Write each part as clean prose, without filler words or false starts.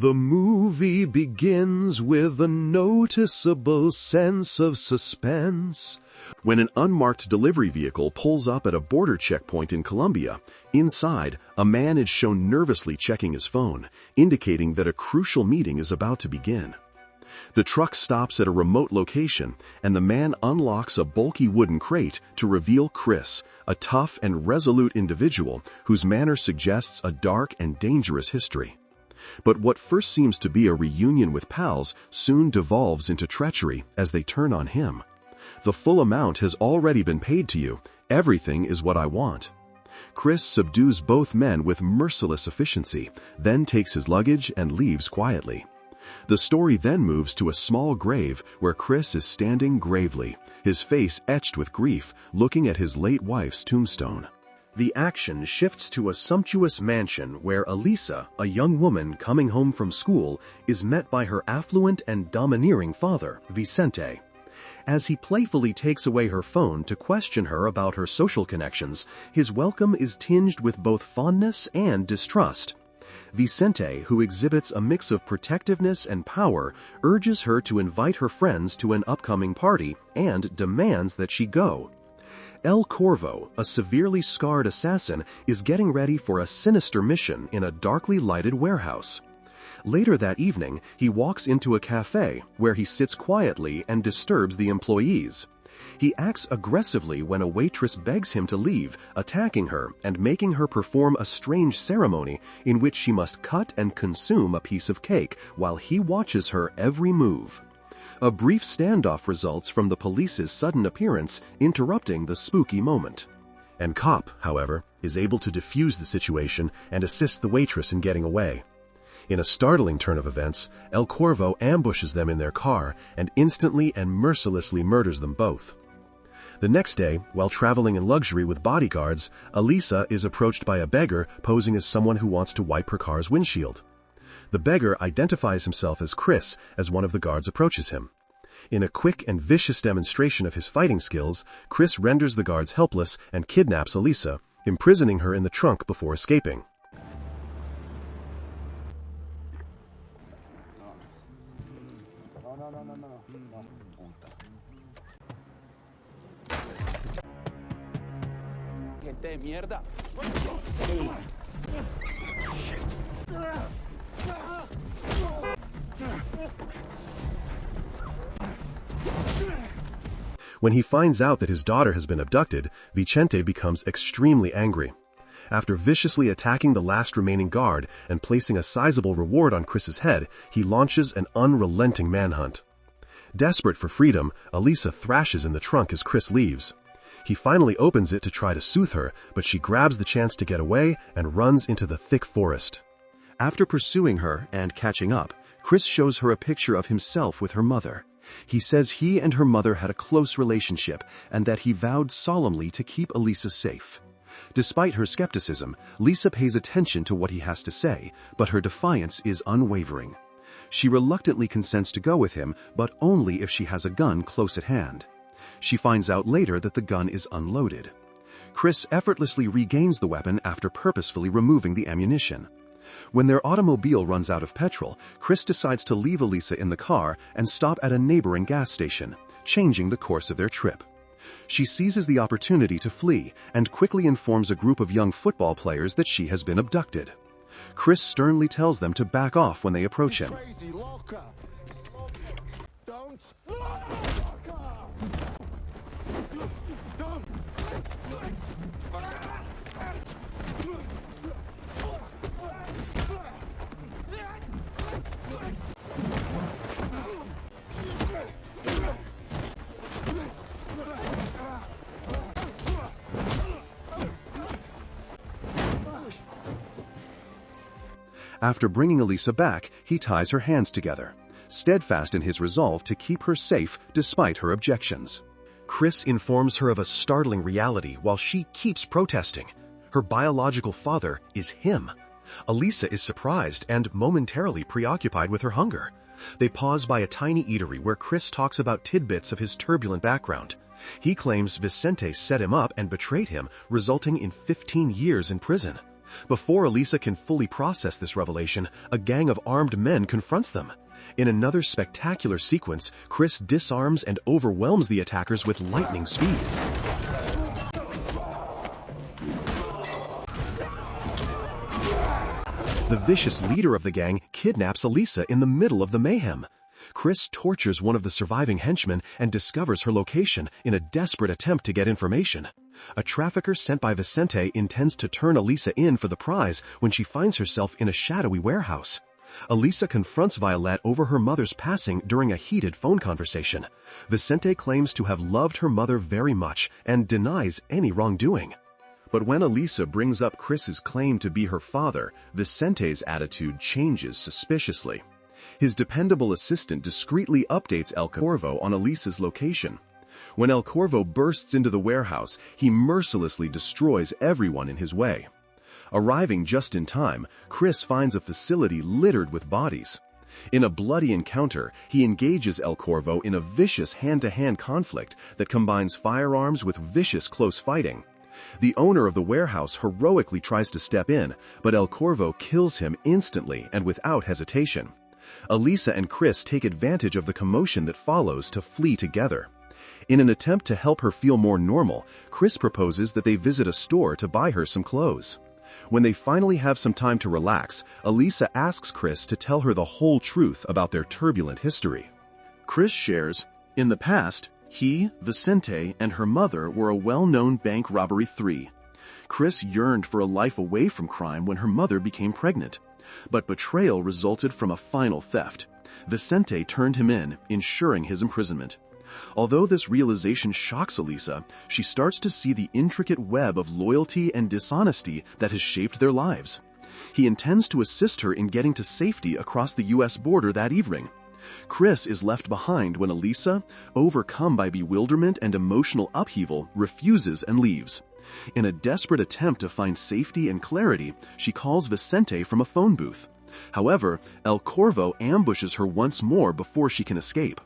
The movie begins with a noticeable sense of suspense. When an unmarked delivery vehicle pulls up at a border checkpoint in Colombia, inside, a man is shown nervously checking his phone, indicating that a crucial meeting is about to begin. The truck stops at a remote location, and the man unlocks a bulky wooden crate to reveal Kris, a tough and resolute individual whose manner suggests a dark and dangerous history. But what first seems to be a reunion with pals soon devolves into treachery as they turn on him. The full amount has already been paid to you. Everything is what I want. Kris subdues both men with merciless efficiency, then takes his luggage and leaves quietly. The story then moves to a small grave where Kris is standing gravely, his face etched with grief, looking at his late wife's tombstone. The action shifts to a sumptuous mansion where Elisa, a young woman coming home from school, is met by her affluent and domineering father, Vicente. As he playfully takes away her phone to question her about her social connections, his welcome is tinged with both fondness and distrust. Vicente, who exhibits a mix of protectiveness and power, urges her to invite her friends to an upcoming party and demands that she go. El Corvo, a severely scarred assassin, is getting ready for a sinister mission in a darkly lighted warehouse. Later that evening, he walks into a cafe where he sits quietly and disturbs the employees. He acts aggressively when a waitress begs him to leave, attacking her and making her perform a strange ceremony in which she must cut and consume a piece of cake while he watches her every move. A brief standoff results from the police's sudden appearance, interrupting the spooky moment. And Cop, however, is able to defuse the situation and assist the waitress in getting away. In a startling turn of events, El Corvo ambushes them in their car and instantly and mercilessly murders them both. The next day, while traveling in luxury with bodyguards, Elisa is approached by a beggar posing as someone who wants to wipe her car's windshield. The beggar identifies himself as Kris as one of the guards approaches him. In a quick and vicious demonstration of his fighting skills, Kris renders the guards helpless and kidnaps Elisa, imprisoning her in the trunk before escaping. When he finds out that his daughter has been abducted, Vicente becomes extremely angry. After viciously attacking the last remaining guard and placing a sizable reward on Kris's head, he launches an unrelenting manhunt. Desperate for freedom, Elisa thrashes in the trunk as Kris leaves. He finally opens it to try to soothe her, but she grabs the chance to get away and runs into the thick forest. After pursuing her and catching up, Kris shows her a picture of himself with her mother. He says he and her mother had a close relationship and that he vowed solemnly to keep Elisa safe. Despite her skepticism, Lisa pays attention to what he has to say, but her defiance is unwavering. She reluctantly consents to go with him, but only if she has a gun close at hand. She finds out later that the gun is unloaded. Kris effortlessly regains the weapon after purposefully removing the ammunition. When their automobile runs out of petrol, Kris decides to leave Elisa in the car and stop at a neighboring gas station, changing the course of their trip. She seizes the opportunity to flee and quickly informs a group of young football players that she has been abducted. Kris sternly tells them to back off when they approach him. After bringing Elisa back, he ties her hands together, steadfast in his resolve to keep her safe despite her objections. Kris informs her of a startling reality while she keeps protesting. Her biological father is him. Elisa is surprised and momentarily preoccupied with her hunger. They pause by a tiny eatery where Kris talks about tidbits of his turbulent background. He claims Vicente set him up and betrayed him, resulting in 15 years in prison. Before Elisa can fully process this revelation, a gang of armed men confronts them. In another spectacular sequence, Kris disarms and overwhelms the attackers with lightning speed. The vicious leader of the gang kidnaps Elisa in the middle of the mayhem. Kris tortures one of the surviving henchmen and discovers her location in a desperate attempt to get information. A trafficker sent by Vicente intends to turn Elisa in for the prize when she finds herself in a shadowy warehouse. Elisa confronts Violette over her mother's passing during a heated phone conversation. Vicente claims to have loved her mother very much and denies any wrongdoing. But when Elisa brings up Kris's claim to be her father, Vicente's attitude changes suspiciously. His dependable assistant discreetly updates El Corvo on Elisa's location. When El Corvo bursts into the warehouse, he mercilessly destroys everyone in his way. Arriving just in time, Kris finds a facility littered with bodies. In a bloody encounter, he engages El Corvo in a vicious hand-to-hand conflict that combines firearms with vicious close fighting. The owner of the warehouse heroically tries to step in, but El Corvo kills him instantly and without hesitation. Elisa and Kris take advantage of the commotion that follows to flee together. In an attempt to help her feel more normal, Kris proposes that they visit a store to buy her some clothes. When they finally have some time to relax, Elisa asks Kris to tell her the whole truth about their turbulent history. Kris shares, "In the past, he, Vicente, and her mother were a well-known bank robbery three. Kris yearned for a life away from crime when her mother became pregnant. But betrayal resulted from a final theft. Vicente turned him in, ensuring his imprisonment. Although this realization shocks Elisa, she starts to see the intricate web of loyalty and dishonesty that has shaped their lives. He intends to assist her in getting to safety across the U.S. border that evening. Kris is left behind when Elisa, overcome by bewilderment and emotional upheaval, refuses and leaves. In a desperate attempt to find safety and clarity, she calls Vicente from a phone booth. However, El Corvo ambushes her once more before she can escape.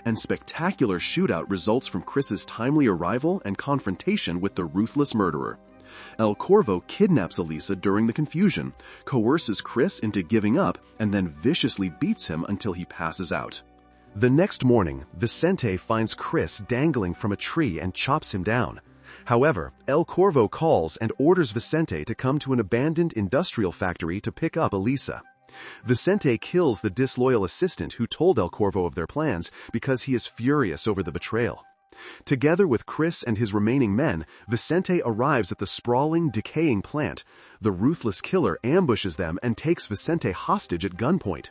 And spectacular shootout results from Kris's timely arrival and confrontation with the ruthless murderer. El Corvo kidnaps Elisa during the confusion, coerces Kris into giving up, and then viciously beats him until he passes out. The next morning, Vicente finds Kris dangling from a tree and chops him down. However, El Corvo calls and orders Vicente to come to an abandoned industrial factory to pick up Elisa. Vicente kills the disloyal assistant who told El Corvo of their plans because he is furious over the betrayal. Together with Kris and his remaining men, Vicente arrives at the sprawling, decaying plant. The ruthless killer ambushes them and takes Vicente hostage at gunpoint.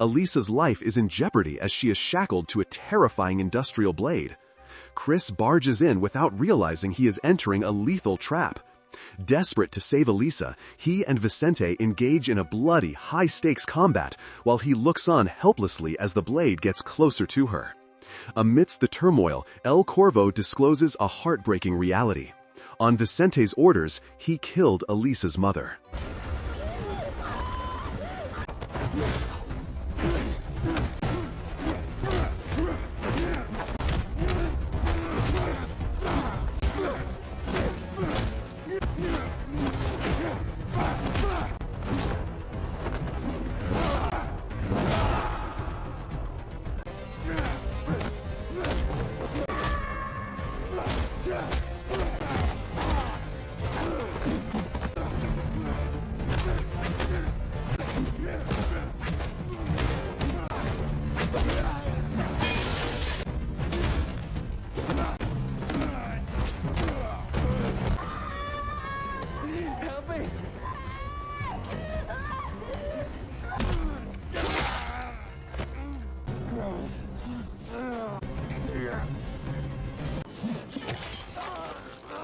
Elisa's life is in jeopardy as she is shackled to a terrifying industrial blade. Kris barges in without realizing he is entering a lethal trap. Desperate to save Elisa, he and Vicente engage in a bloody, high-stakes combat while he looks on helplessly as the blade gets closer to her. Amidst the turmoil, El Corvo discloses a heartbreaking reality. On Vicente's orders, he killed Elisa's mother.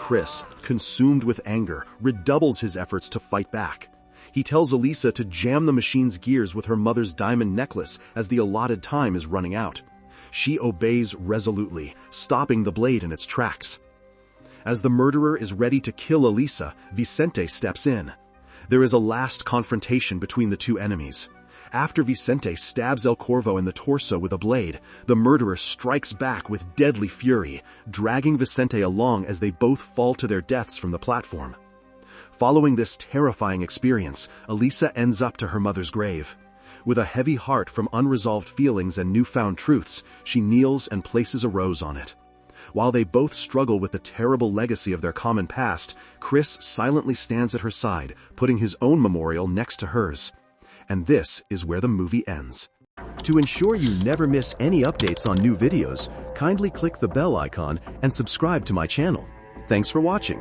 Kris, consumed with anger, redoubles his efforts to fight back. He tells Elisa to jam the machine's gears with her mother's diamond necklace as the allotted time is running out. She obeys resolutely, stopping the blade in its tracks. As the murderer is ready to kill Elisa, Vicente steps in. There is a last confrontation between the two enemies. After Vicente stabs El Corvo in the torso with a blade, the murderer strikes back with deadly fury, dragging Vicente along as they both fall to their deaths from the platform. Following this terrifying experience, Elisa ends up to her mother's grave. With a heavy heart from unresolved feelings and newfound truths, she kneels and places a rose on it. While they both struggle with the terrible legacy of their common past, Kris silently stands at her side, putting his own memorial next to hers. And this is where the movie ends. To ensure you never miss any updates on new videos, kindly click the bell icon and subscribe to my channel. Thanks for watching.